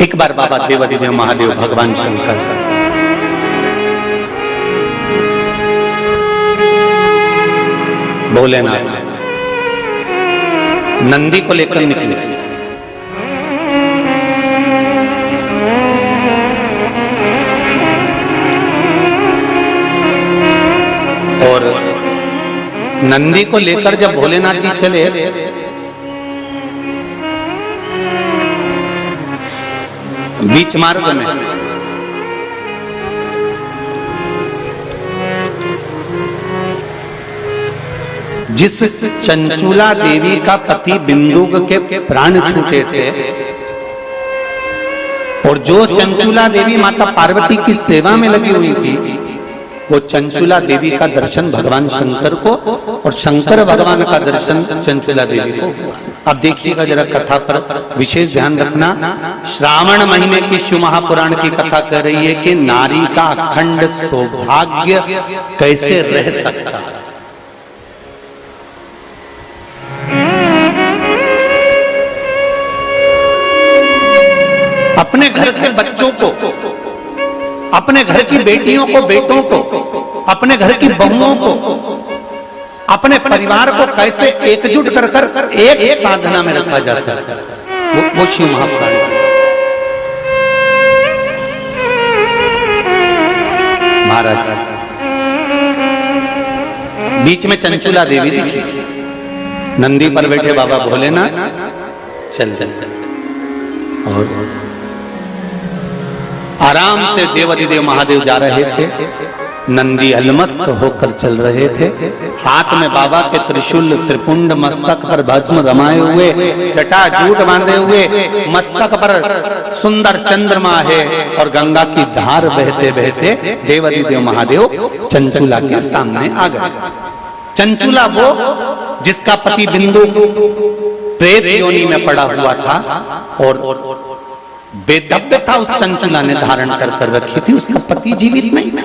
एक बार बाबा देवाधिदेव महादेव भगवान शंकर भोलेनाथ नंदी को लेकर निकले। और नंदी को लेकर जब भोलेनाथ जी चले बीच मार्ग में जिस चंचुला देवी का पति बिंदुक के प्राण छूटे थे और जो चंचुला देवी माता पार्वती की सेवा में लगी हुई थी, वो चंचुला देवी का दर्शन भगवान शंकर को और शंकर भगवान का दर्शन चंचुला देवी को। अब देखिएगा जरा कथा पर विशेष ध्यान रखना। श्रावण महीने की शिव महापुराण की कथा कह रही है कि नारी का अखंड सौभाग्य कैसे रह सकता है। अपने घर के बच्चों को, अपने घर की बेटियों को, बेटों को, अपने घर की बहुओं को, अपने परिवार को कैसे एकजुट कर कर एक साधना में रखा जा सकता है, वो शिव महापुराण। महाराज बीच में चंचुला देवी दिखी, नंदी पर बैठे बाबा भोलेनाथ चल चल चल और आराम से देवाधिदेव महादेव जा रहे थे। नंदी अलमस्त होकर चल रहे थे। हाथ में बाबा के त्रिशूल, त्रिपुंड, मस्तक पर भस्म रमाए हुए, जटाजूट बांधे हुए, मस्तक पर सुंदर चंद्रमा है और गंगा की धार बहते बहते देवाधिदेव महादेव चंचुला के सामने आ गए। चंचुला वो जिसका पति बिंदु प्रेत योनि में पड़ा हुआ था और बेदब्य था, उस चंचुला ने धारण कर कर रखी थी, उसका पति जीवित नहीं था।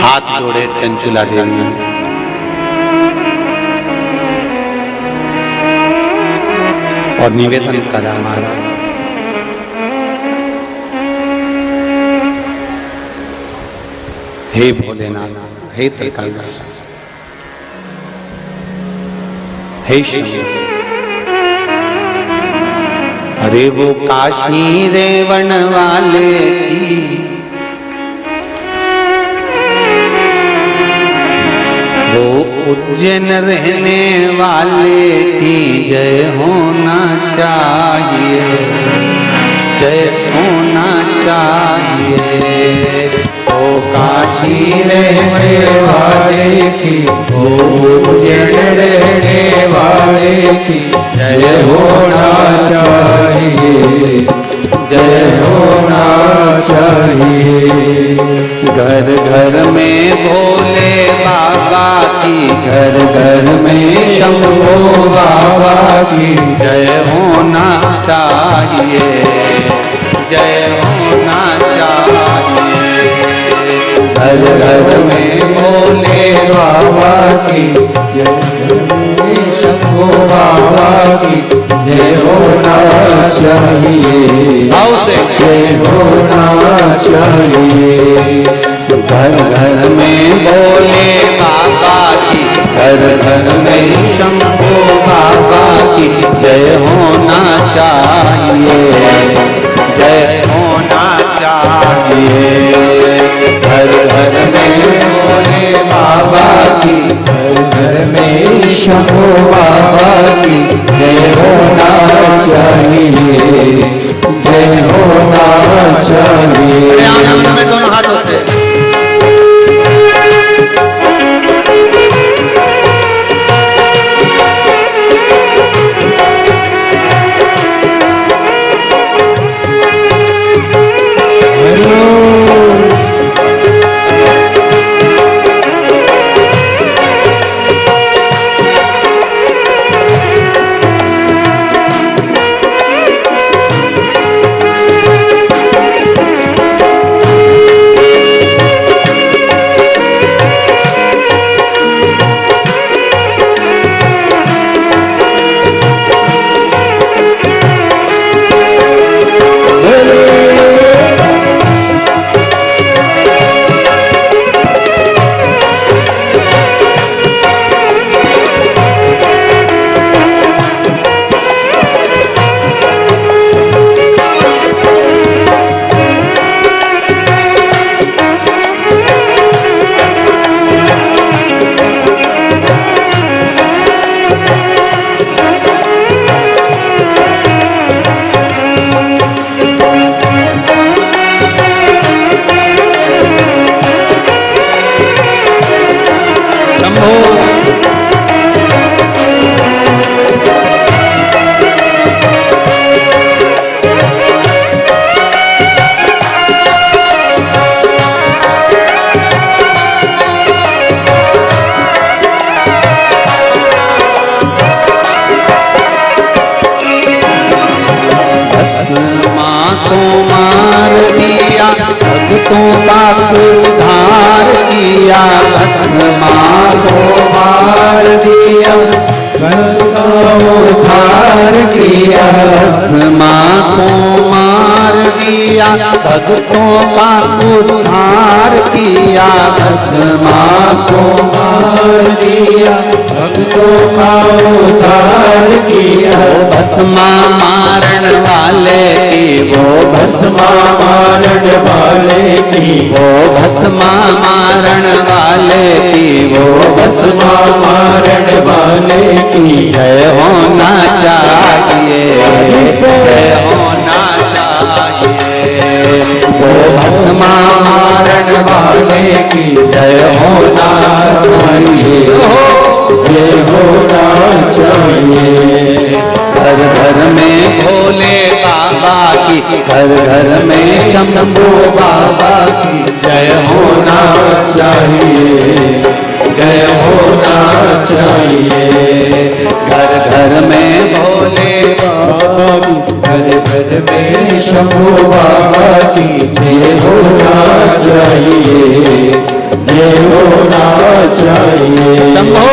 हाथ जोड़े चंचुला देवी ने और निवेदन करा, महाराज हे भोलेनाथ, हे त्रिकालदर्श, हे शंकर, अरे वो काशी रेवण वाले की, वो उज्जैन रहने वाले की जय होना चाहिए, जय होना चाहिए। ओ काशी रहने वाले की, ओ उज्जैन रहने वाले की जय होना चाहिए, जय होना चाहिए। घर घर में भोले बाबा की, घर घर में शंभो बाबा की जय होना चाहिए, जय होना चाहिए। घर घर में भोले बाबा की जय, शंभो बाबा की जय होना चाहिए, जय होना चाहिए। घर घर में भोले बाबा की, घर घर में शंभो बाबा की जय होना चाहिए, जय होना चाहिए। घर घर में भोले बाबा की, घर घर में शंभो बाबा की जय होना चाहिए, जय होना चाहिए। आनंद में दोनों हाथों से भक्तों का उद्धार किया, भस्मा को मार दिया, उद्धार किया, भस्मा को मार दिया, भक्तों का उद्धार किया, भस्मा को मार दिया, भक्तों का उद्धार किया। भस्मा मारण वाले की, वो भस्मा मारण वाले की, वो भस्मा मारण वाले की, वो भस्मा मारण वाले की जय होना चाहिए, जय होना चाहिए। वो भस्मा मारण वाले की जय होना चाहिए, जय होना चाहिए। घर घर में भोले बाबा की, घर घर में शंभू बाबा की जय होना चाहिए, जय होना चाहिए। घर घर में भोले बाबा की, घर घर में शंभू बाबा की जय होना चाहिए, जय होना चाहिए। शंभो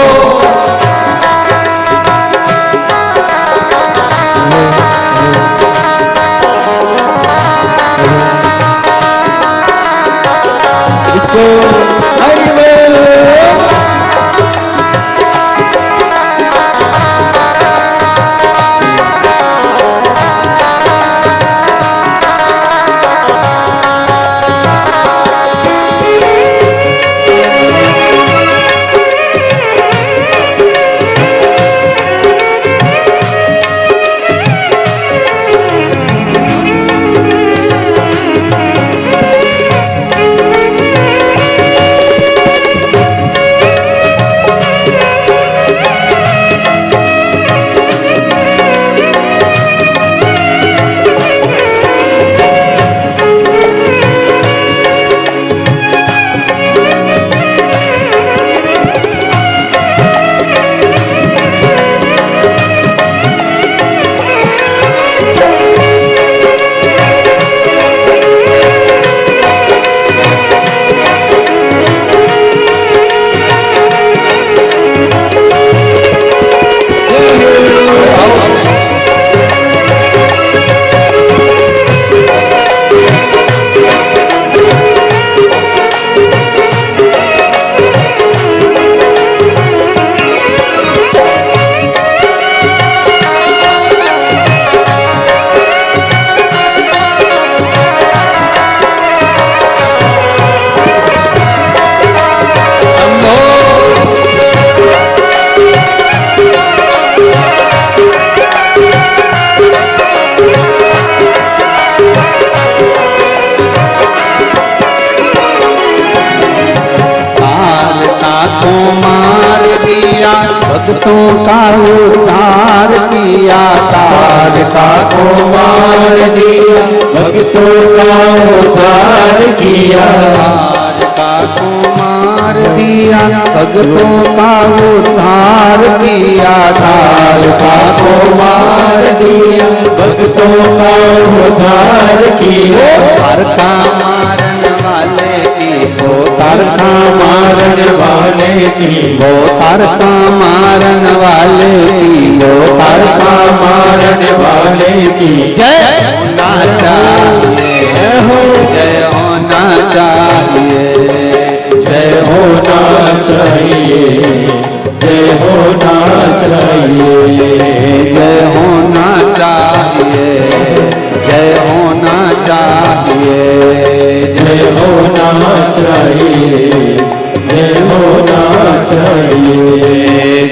भक्तों का उद्धार किया, तारका को मार दिया, भक्तों का उद्धार किया, तारका को मार दिया, भक्तों का उद्धार किया, तारका को मार दिया, भक्तों का उद्धार किया। तारका मारन वाले की, वो तारका मारन वाले की, वो तारका मारन वाले की, वो तारका मारन वाले की जय होना चाहिए, जय होना चाहिए, जय होना चाहिए, जय होना चाहिए, जय होना चाहिए, जय होना चाहिए, जय होना चाहिए, जय होना चाहिए।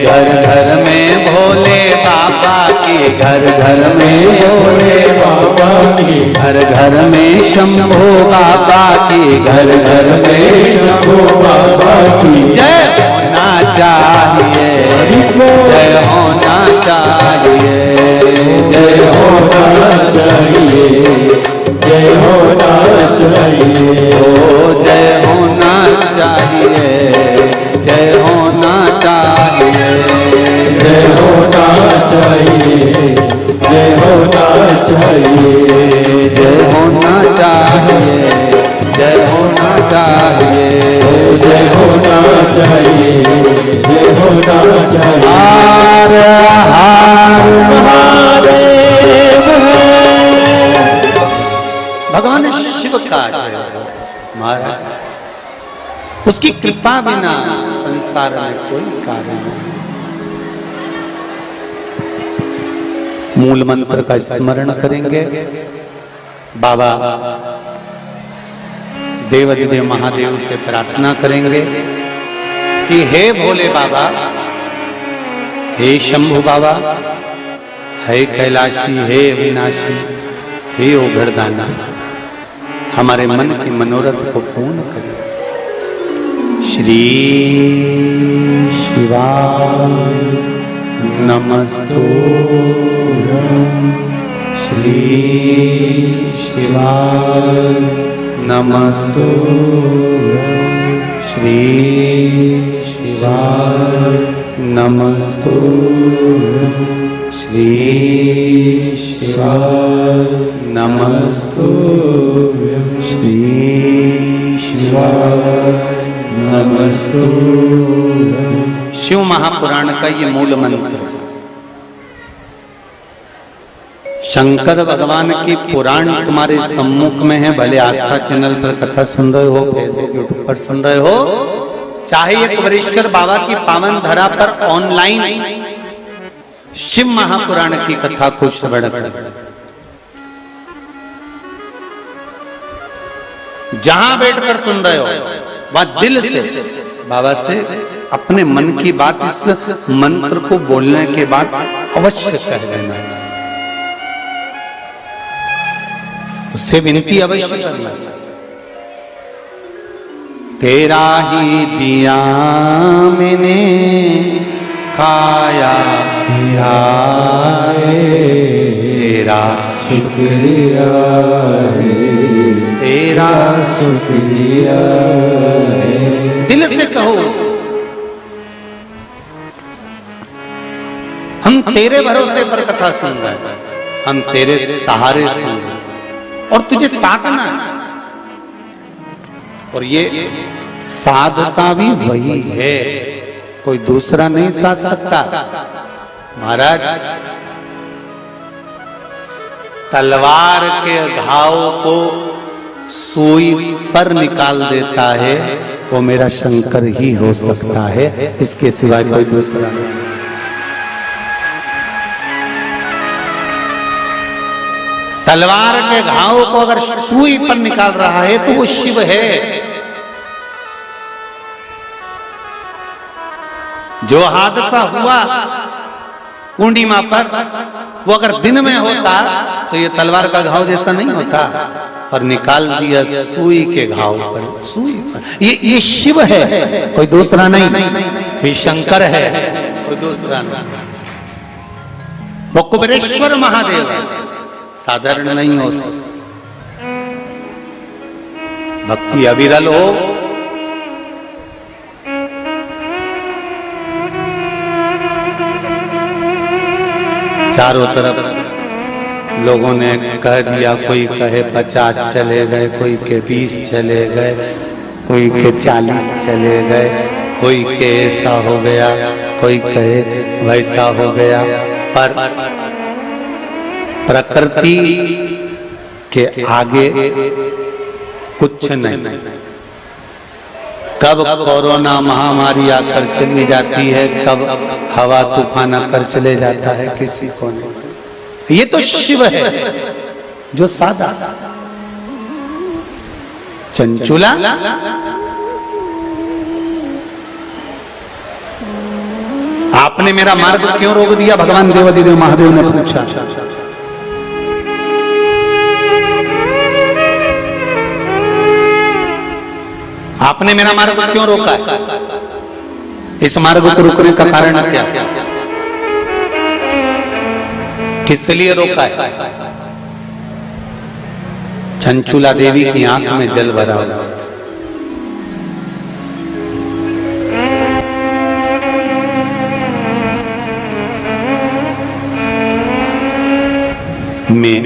घर घर में भोले बाबा की, घर घर में भोले बाबा की, घर घर में शंभू बाबा की, घर घर में शंभू बाबा की जय होना चाहिए, जय होना चाहिए, जय होना चाहिए, जय होना चाहिए, ओ जय होना चाहिए, जय होना चाहिए, जय होना चाहिए, जय होना चाहिए, जय होना चाहिए, जय हर हर महादेव। भगवान शिव का जय महाराज। उसकी कृपा बिना संसार में कोई कार्य नहीं। मूल मंत्र का स्मरण करेंगे। बाबा देवाधिदेव महादेव से प्रार्थना करेंगे कि हे भोले बाबा, हे शंभु बाबा, हे कैलाशी, हे अविनाशी, हे ओघड़दाना, हमारे मन के मनोरथ को पूर्ण करें। श्री शिवाय नमस्तुभ्यं। श्री शिवाय नमस्तुभ्यं। श्री शिवाय नमस्तुभ्यं। श्री शिवाय नमस्तुभ्यं। श्री शिवाय नमस्तुभ्यं। शिव महापुराण का ये मूल मंत्र। शंकर भगवान की पुराण तुम्हारे सम्मुख में है। भले आस्था चैनल पर कथा सुन रहे हो, फेसबुक यूट्यूब पर सुन रहे हो, चाहे एक वरेश्वर बाबा की पावन धरा पर ऑनलाइन शिव महापुराण की कथा को श्रवण कर, जहां बैठकर सुन रहे हो वह दिल से बाबा से अपने मन की बात इस मंत्र को बोलने के बाद अवश्य कह देना चाहिए। उससे विनती अवश्य करना चाहिए। तेरा ही दिया मैंने खाया पिया है, तेरा शुक्रिया है, तेरा शुक्रिया है। दिल से कहो, हम तेरे भरोसे पर कथा सुन रहे हैं, हम तेरे सहारे सुन रहे हैं और तुझे साधना है। और ये साधता भी वही है, कोई दूसरा नहीं साध सकता। महाराज तलवार के घाव को सुई पर निकाल देता है वो मेरा शंकर ही हो सकता है, इसके सिवाय कोई दूसरा नहीं। तलवार के घाव को अगर सुई पर निकाल रहा है तो वो शिव है। जो हादसा हुआ पूर्णिमा पर, वो अगर दिन में होता तो ये तलवार का घाव जैसा नहीं होता, और निकाल दिया सुई के घाव पर, सुई पर। ये शिव है, कोई दूसरा नहीं। ये शंकर है, कोई दूसरा नहीं। वो कुबेरेश्वर महादेव है, साधारण नहीं हो सकता। भक्ति अविरल हो, चारों तरफ लोगों ने कह दिया, कोई कहे 50 चले गए, कोई के 20 चले गए, कोई के 40 चले गए, कोई के ऐसा हो गया, कोई कहे वैसा हो गया। पर प्रकृति के आगे कुछ नहीं। कब कोरोना महामारी आकर चली जाती है, कब हवा तूफान आकर चले जाता है, किसी को नहीं। ये तो शिव है जो सादा चंचुला। आपने मेरा मार्ग क्यों रोक दिया? भगवान देवाधिदेव महादेव ने पूछा। आपने मेरा मार्ग क्यों रोका है? इस मार्ग को रोकने का कारण क्या? किस लिए रोका है? चंचुला देवी की आंख में जल भरा हुआ। मैं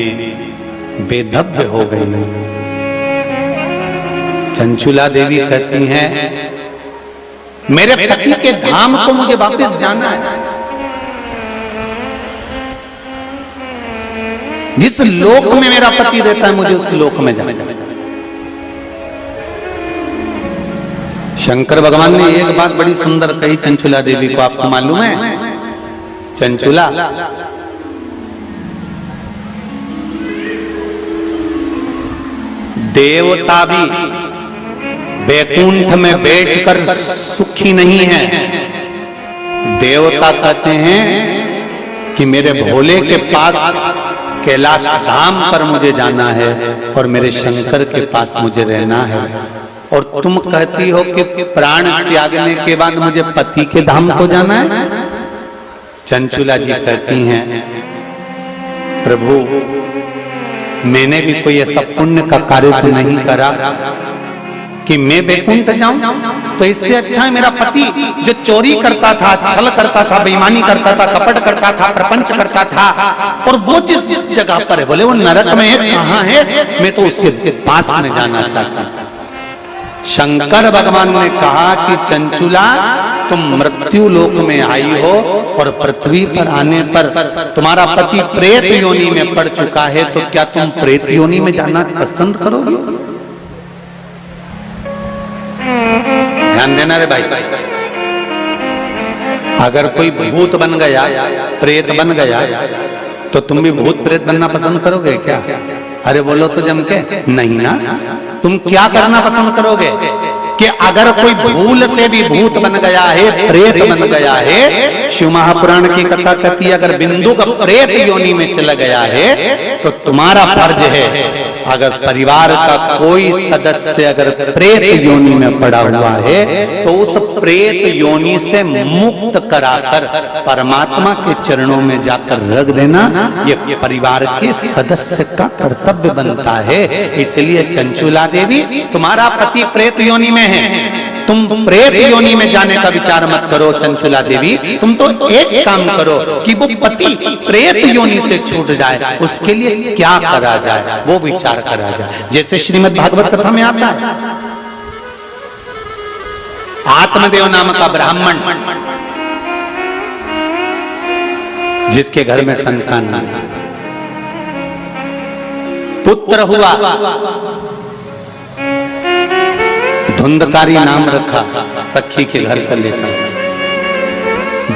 बेधब्य हो गई हूं। चंचुला देवी कहती हैं मेरे पति के धाम को मुझे वापस जाना है। जिस लोक में मेरा पति रहता है मुझे उस लोक में जाना है। शंकर भगवान ने एक बात बड़ी सुंदर कही चंचुला देवी को, आपको मालूम है? चंचुला, देवता भी वैकुंठ में बैठकर सुखी नहीं है। देवता कहते हैं कि मेरे भोले के पास कैलाश धाम पर मुझे जाना है और मेरे शंकर के पास मुझे रहना है। और तुम कहती हो कि प्राण त्यागने के बाद मुझे पति के धाम को जाना है। चंचुला जी कहती हैं, प्रभु मैंने भी कोई ऐसा पुण्य का कार्य तो नहीं करा कि मैं वैकुंठ जाऊं। तो इससे अच्छा है मेरा पति जो चोरी करता था, छल करता था, बेईमानी करता था, कपट करता था, प्रपंच करता था, और वो जिस जगह पर है, बोले वो नरक में है, कहां है, मैं तो उसके पास में जाना चाहता हूं। शंकर भगवान ने कहा कि चंचुला तुम मृत्यु लोक में आई हो और पृथ्वी पर आने पर तुम्हारा पति प्रेत योनि में पड़ चुका है, तो क्या तुम प्रेत योनि में जाना पसंद करोगे? ध्यान देना रे भाई, अगर कोई भूत बन गया, प्रेत बन गया, तो तुम भी भूत प्रेत बनना पसंद करोगे क्या? अरे बोलो तो जम के नहीं ना। तुम क्या करना पसंद करोगे कि अगर कोई भूल से भी भूत बन गया है, प्रेत बन गया है, शिव महापुराण की कथा कहती है अगर बिंदु का प्रेत योनि में चला गया है तो तुम्हारा फर्ज है, अगर परिवार का कोई सदस्य अगर प्रेत योनि में पड़ा हुआ है तो उस प्रेत योनि से मुक्त कराकर परमात्मा के चरणों में जाकर रख देना, ये परिवार के सदस्य का कर्तव्य बनता है। इसलिए चंचुला देवी, तुम्हारा पति प्रेत योनि में है, तुम प्रेत योनि में जाने का विचार मत करो। चंचुला देवी, तुम तो एक काम करो कि वो पति प्रेत योनि से छूट जाए, उसके लिए क्या करा जाए वो विचार करा जाए। जैसे श्रीमद् भागवत कथा में आता है, आत्मदेव नाम का ब्राह्मण जिसके घर में संतान नहीं, पुत्र हुआ, धुंधकारी नाम रखा, सखी के घर से लेकर।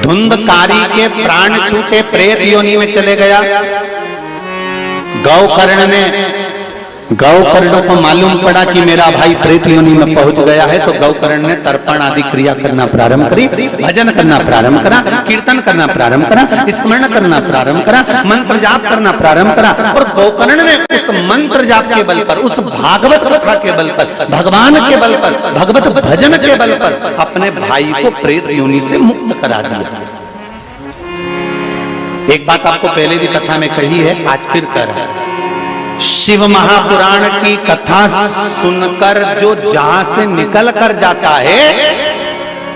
धुंधकारी के प्राण छूटे, प्रेत योनि में चले गया। गौकर्ण को मालूम पड़ा कि मेरा भाई प्रेत योनि में पहुंच गया है, तो गौकर्ण ने तर्पण आदि क्रिया करना प्रारंभ करी, भजन करना प्रारंभ करा, कीर्तन करना प्रारंभ करा, स्मरण करना प्रारंभ करा, मंत्र जाप करना प्रारंभ करा। और गौकर्ण ने उस मंत्र जाप के बल पर, उस भागवत कथा के बल पर, भगवान के बल पर, भगवत भजन के बल पर अपने भाई को प्रेत योनि से मुक्त करा दिया। एक बात आपको पहले भी कथा में कही है, आज फिर कह रहा है। शिव महापुराण की कथा सुनकर जो जहां से निकल कर जाता है,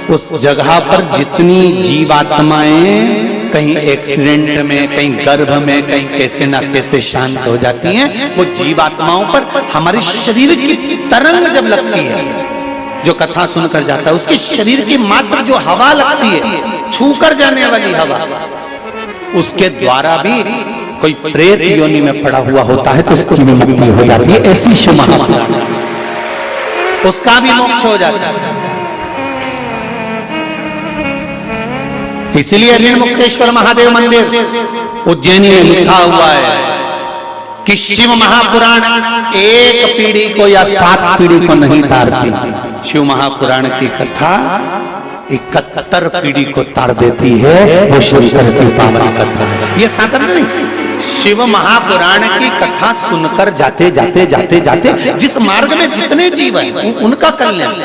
उस जगह पर जितनी जीवात्माएं कहीं एक्सीडेंट में, कहीं गर्भ में, कहीं कैसे ना कैसे शांत हो जाती हैं, वो जीवात्माओं पर हमारे शरीर की तरंग जब लगती है, जो कथा सुनकर जाता है, उसके शरीर की मात्र जो हवा लगती है, छूकर जाने वाली हवा, उसके द्वारा भी कोई प्रेत योनि में पड़ा हुआ होता है तो उसकी भी मुक्ति हो जाती है। ऐसी शिव महापुराण, उसका भी मोक्ष हो जाता है। इसलिए ऋणमुक्तेश्वर महादेव मंदिर उज्जैनी में लिखा हुआ है कि शिव महापुराण एक पीढ़ी को या 7 पीढ़ी को नहीं तारती। शिव महापुराण की कथा 71 पीढ़ी को तार देती है। वो शंकर की पावन कथा है, ये साधन नहीं। शिव महापुराण की कथा सुनकर जाते जाते जाते जाते जिस मार्ग में जितने जीव हैं उनका कल्याण।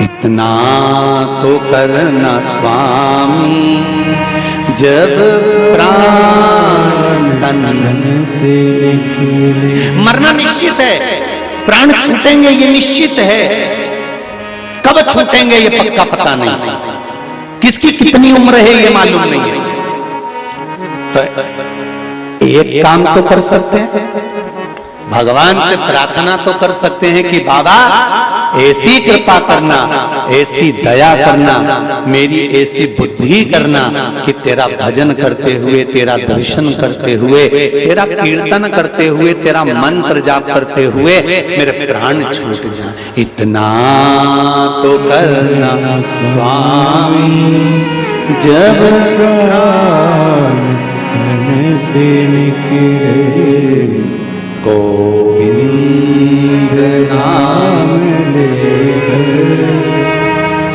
इतना तो करना स्वामी जब प्राण तन से मरना निश्चित है, प्राण छूटेंगे ये निश्चित है, कब छूटेंगे ये पक्का पता नहीं, किसकी कितनी उम्र है ये मालूम नहीं है। तो एक काम तो कर सकते हैं, भगवान से प्रार्थना तो कर सकते हैं कि बाबा ऐसी कृपा करना, ऐसी दया करना, मेरी ऐसी बुद्धि करना कि तेरा भजन करते हुए, तेरा दर्शन करते हुए, तेरा कीर्तन करते हुए, तेरा मंत्र जाप करते हुए मेरे प्राण छूट जाए। इतना तो करना स्वामी जब प्राण से निकले, गोविंद नाम लेकर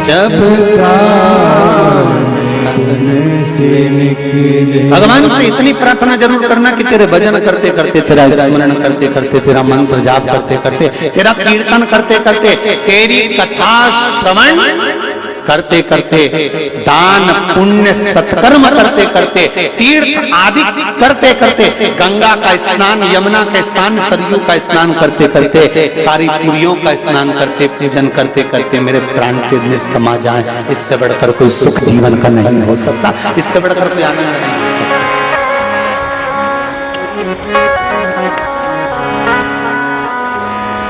जब प्राण से निकले। भगवान से इतनी प्रार्थना जरूर करना कि तेरे भजन करते करते, तेरा स्मरण करते करते, तेरा मंत्र जाप करते करते, तेरा कीर्तन करते करते, तेरी कथा श्रवण करते करते, दान पुण्य सत्कर्म करते करते, तीर्थ आदि करते करते, गंगा का स्नान, यमुना का स्नान, सरयू का स्नान करते करते, सारी पुरियों का स्नान करते, पूजन करते करते मेरे प्राण तेज में समा जाए। इससे बढ़कर कोई सुख जीवन का नहीं हो सकता, इससे बढ़कर कोई आनंद नहीं हो सकता।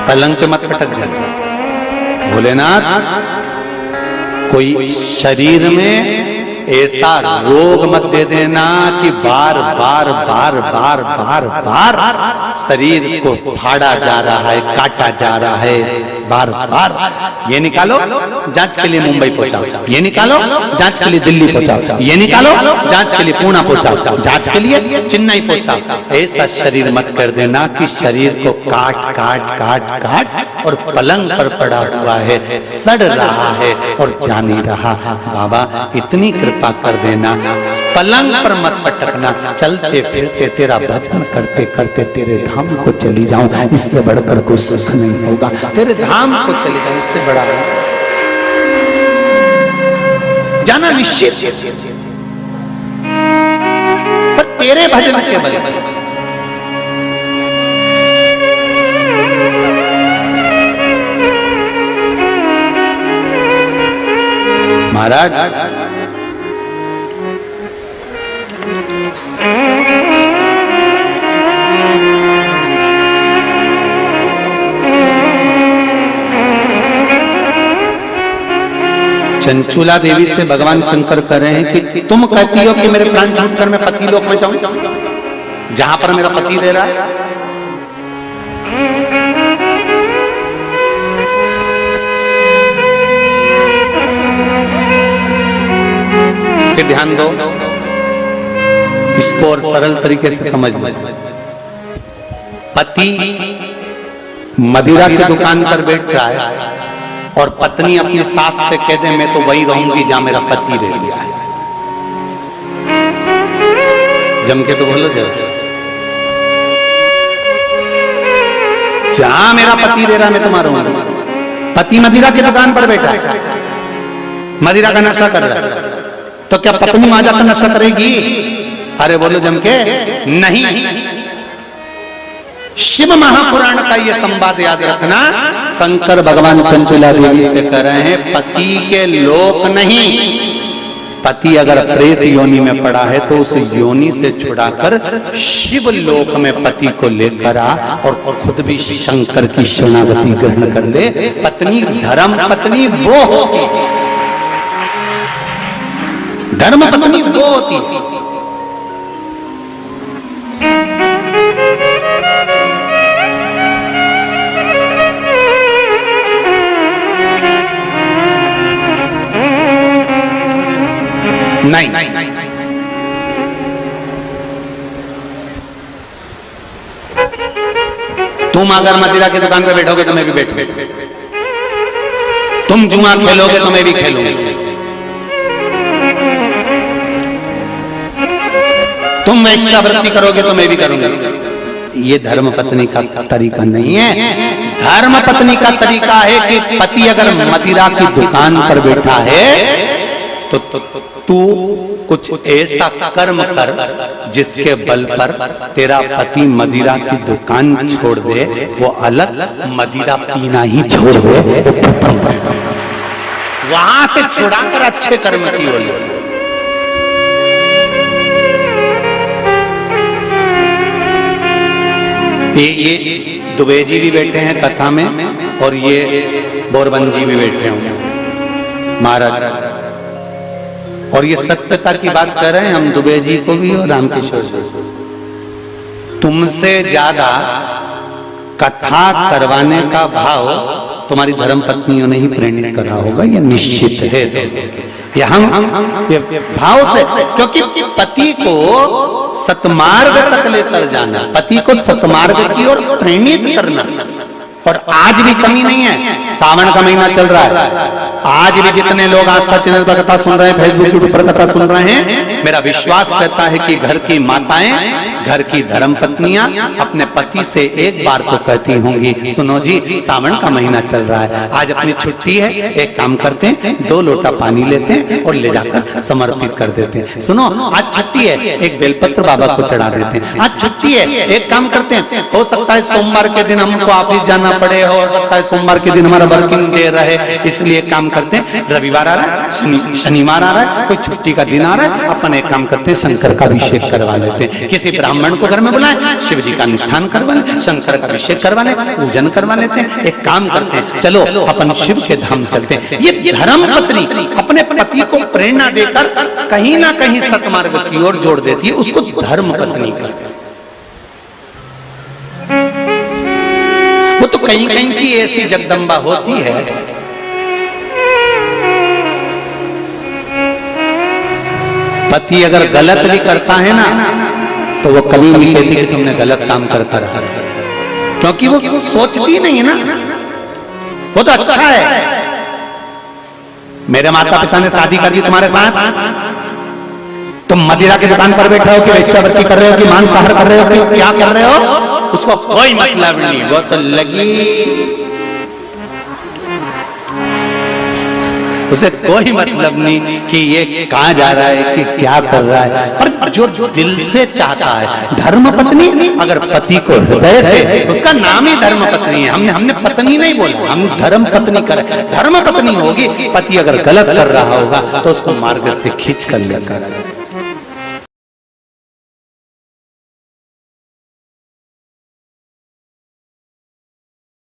पलंग पे मत पटक जाना भोलेनाथ, कोई शरीर में ऐसा रोग मत दे देना कि बार बार बार बार बार बार शरीर को फाड़ा जा रहा है, काटा जा रहा है, बार बार। ये निकालो, जांच के लिए मुंबई पहुंचाओ, ये निकालो, जांच के लिए दिल्ली पहुंचाओ, ये निकालो, जांच के लिए पुणे पहुंचाओ, जांच के लिए चेन्नई पहुंचाओ। ऐसा शरीर मत कर देना कि शरीर को काट काट काट काट और पलंग पर पड़ा हुआ है, सड़ रहा है और जा नहीं रहा। बाबा इतनी कृपा कर देना, पलंग पर मत पटकना, चलते फिरते तेरा भजन करते करते तेरे धाम को चली जाऊं, इससे बढ़कर कोई सुख नहीं होगा। तेरे धाम को चली जाऊं, इससे बड़ा जाना निश्चित, पर तेरे भजन के बल पर। महाराज चंचुला देवी से भगवान शंकर कह रहे हैं कि तुम कहती हो कि मेरे प्राण छूटकर मैं पति लोक में जाऊं, जहां पर मेरा पति रह रहा है। फिर ध्यान दो, इसको और सरल तरीके से समझ लो। पति मदिरा की दुकान पर बैठ रहा है और पत्नी अपनी सास से कह दे मैं तो वही रहूंगी जहां मेरा पति रह गया है। जम के तो बोलो जरा, जहां मेरा पति रह रहा मैं तो रहूंगा। पति मदिरा की दुकान पर बैठा है, मदिरा का नशा कर रहा है, तो क्या पत्नी वहां जाकर नशा करेगी? अरे बोलो जम के, नहीं। शिव महापुराण का ये संवाद याद रखना। शंकर भगवान चंचुला देवी से कह रहे हैं पति के लोक नहीं, पति अगर प्रेत योनि में पड़ा है तो उस योनि से छुड़ाकर शिव लोक में पति को लेकर आ और खुद भी शंकर की शरणागति ग्रहण कर ले। पत्नी धर्म पत्नी वो होती, धर्म पत्नी वो होती। नहीं, तुम अगर मदिरा की दुकान पे बैठोगे तो मैं भी बैठूंगा, तुम जुआ खेलोगे तो मैं भी खेलूंगा, तुम वेश्यावृत्ति करोगे तो मैं भी करूंगा। ये धर्म पत्नी का तरीका नहीं है। धर्म पत्नी का तरीका है कि पति अगर मदिरा की दुकान पर बैठा है तो तू कुछ ऐसा कर्म कर जिसके बल पर तेरा पति मदिरा की दुकान छोड़ दे, वो अलग मदिरा पीना ही छोड़ दे, वहां से छुड़ाकर अच्छे कर्म की ओर ले। ये दुबे जी भी बैठे हैं कथा में और ये बोरबन जी भी बैठे होंगे महाराज, और ये सत्यता की बात कर रहे हैं हम दुबे जी को भी और रामकिशोर जी। तुमसे ज्यादा कथा करवाने का भाव तुम्हारी धर्म पत्नियों ने ही प्रेरित करा होगा, ये निश्चित है। ये हम ये भाव से, क्योंकि पति को सतमार्ग तक लेकर जाना, पति को सतमार्ग की ओर प्रेरित करना, और आज भी कमी नहीं है। सावन का महीना चल रहा है, आज भी जितने लोग आस्था चैनल पर कथा सुन रहे हैं, फेसबुक यूट्यूब पर कथा सुन रहे हैं, मेरा विश्वास कहता है कि घर की माताएं, घर की धर्म पत्नियां अपने पति से एक बार तो कहती होंगी, सुनो जी सावन का महीना चल रहा है, आज अपनी छुट्टी है, एक काम करते हैं 2 लोटा पानी लेते हैं और ले जाकर समर्पित कर देते हैं। सुनो आज छुट्टी है, एक बेलपत्र बाबा को चढ़ा देते हैं। आज छुट्टी है, एक काम करते हैं, हो सकता है सोमवार के दिन हमको ऑफिस जाना पड़े, हो सकता है सोमवार के दिन हमारा वर्किंग डे रहे, इसलिए काम करते हैं रविवार आ रहा है, शनिवार आ रहा है, कोई छुट्टी का दिन आ रहा है, अपन एक काम करते हैं शंकर का अभिषेक करवा लेते हैं। किसी ब्राह्मण को घर में बुलाएं, शिव जी का अनुष्ठान करवा लें, शंकर का अभिषेक करवा लें, पूजन करवा लेते हैं। एक काम करते हैं, चलो अपन शिव के धाम चलते हैं। ये धर्म पत्नी अपने पति को प्रेरणा देकर कहीं ना कहीं सतमार्ग की ओर जोड़ देती है, उसको धर्म पत्नी कहते हैं। वो तो कहीं कहीं की ऐसी जगदम्बा होती है, पति अगर गलत भी करता है ना तो वो कभी नहीं कहती कि तुमने गलत काम करता रहा, क्योंकि वो सोचती नहीं है ना, वो तो अच्छा है। मेरे माता पिता ने शादी कर दी तुम्हारे साथ, तुम मदिरा की दुकान पर बैठे हो कि वैश्यावृत्ति कर रहे हो कि मांसाहार कर रहे हो कि क्या कर रहे हो, उसको कोई मतलब नहीं। वो तो लगी, उसे कोई मतलब नहीं कि ये कहां जा रहा है कि क्या कर रहा है, पर जो दिल से चाहता है धर्म पत्नी, अगर पति को हृदय से, उसका नाम ही धर्म पत्नी है। हमने पत्नी नहीं बोला, हम धर्म पत्नी कर, धर्म पत्नी होगी। पति अगर गलत कर रहा होगा तो उसको मार्ग से खींच कर लेकर